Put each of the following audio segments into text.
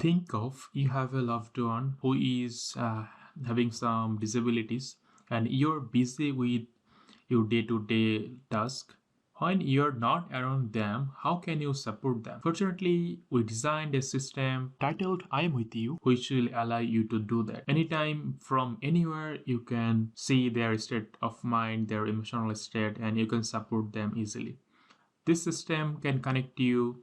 Think of you have a loved one who is having some disabilities and you're busy with your day-to-day task. When you're not around them, how can you support them? Fortunately, we designed a system titled I am with you, which will allow you to do that. Anytime from anywhere, you can see their state of mind, their emotional state, and you can support them easily. This system can connect you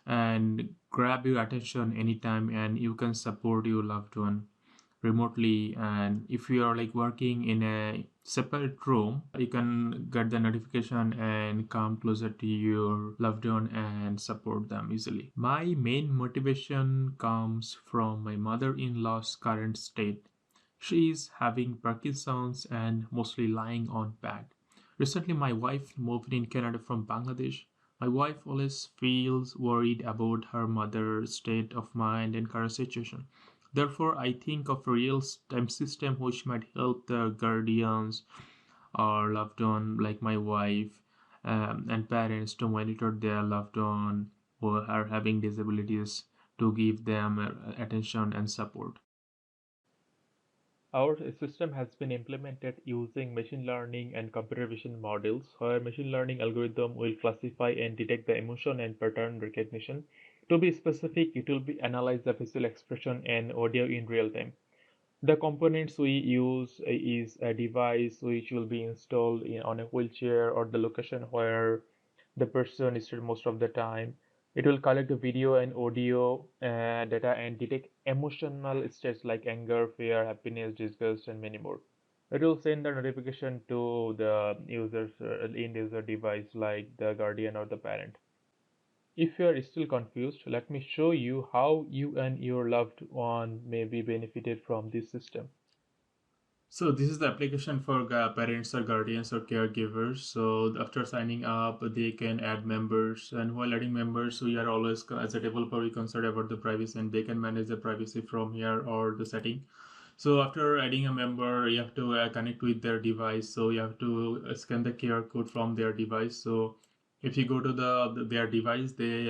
and grab your attention anytime, and you can support your loved one remotely. And if you are like working in a separate room, you can get the notification and come closer to your loved one and support them easily. My main motivation comes from my mother-in-law's current state. She is having Parkinson's and mostly lying on bed. Recently, my wife moved in Canada from Bangladesh. My wife always feels worried about her mother's state of mind and current situation. Therefore, I think of a real-time system which might help the guardians or loved one, like my wife, and parents to monitor their loved one who are having disabilities to give them attention and support. Our system has been implemented using machine learning and computer vision models, where machine learning algorithm will classify and detect the emotion and pattern recognition. To be specific, it will be analyze the facial expression and audio in real time. The components we use is a device which will be installed on a wheelchair or the location where the person is most of the time. It will collect the video and audio data and detect emotional states like anger, fear, happiness, disgust, and many more. It will send the notification to the user's end user device like the guardian or the parent. If you are still confused, let me show you how you and your loved one may be benefited from this system. So this is the application for parents or guardians or caregivers. So after signing up, they can add members, and while adding members, we are always as a developer we concerned about the privacy, and they can manage the privacy from here or the setting. So after adding a member, you have to connect with their device. So you have to scan the QR code from their device. So if you go to their device, they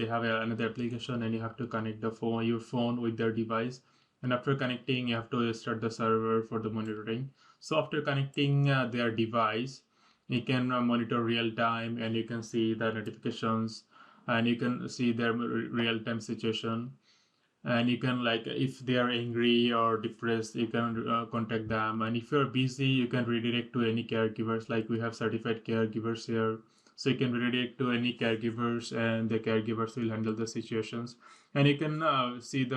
have another application, and you have to connect your phone with their device. And after connecting, you have to start the server for the monitoring. So after connecting their device, you can monitor real time, and you can see the notifications, and you can see their real time situation, and you can, like, if they are angry or depressed, you can contact them, and if you're busy, you can redirect to any caregivers. Like, we have certified caregivers here, so you can redirect to any caregivers, and the caregivers will handle the situations. And you can see the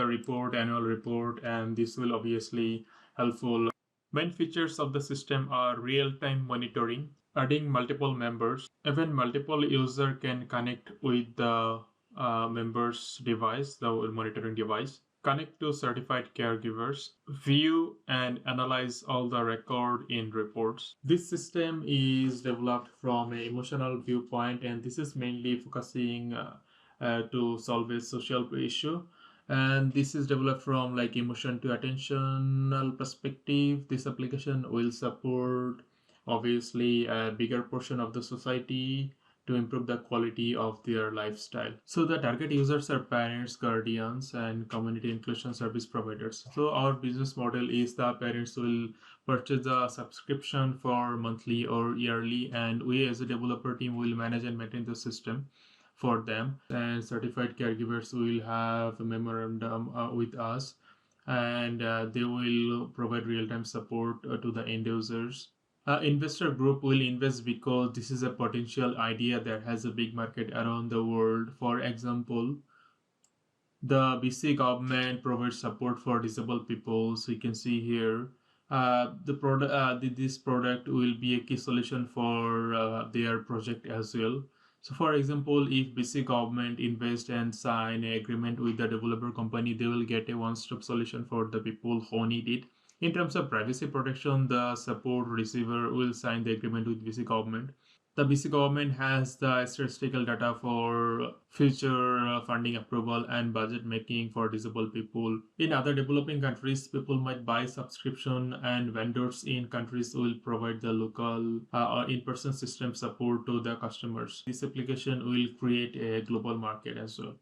annual report, and this will obviously helpful. Main features of the system are real-time monitoring, adding multiple members. Even multiple user can connect with the member's device, the monitoring device. Connect to certified caregivers. View and analyze all the record in reports. This system is developed from an emotional viewpoint, and this is mainly focusing to solve a social issue. And this is developed from like emotion to attentional perspective. This application will support obviously a bigger portion of the society to improve the quality of their lifestyle. So the target users are parents, guardians, and community inclusion service providers. So our business model is the parents will purchase the subscription for monthly or yearly, and we as a developer team will manage and maintain the system for them. And certified caregivers will have a memorandum with us, and they will provide real-time support to the end users. Investor group will invest because this is a potential idea that has a big market around the world. For example, the BC government provides support for disabled people. So you can see here, this product will be a key solution for their project as well. So for example, if BC government invest and sign an agreement with the developer company, they will get a one-stop solution for the people who need it. In terms of privacy protection, the support receiver will sign the agreement with BC government. The BC government has the statistical data for future funding approval and budget making for disabled people. In other developing countries, people might buy subscription, and vendors in countries will provide the local or in-person system support to the customers. This application will create a global market as well.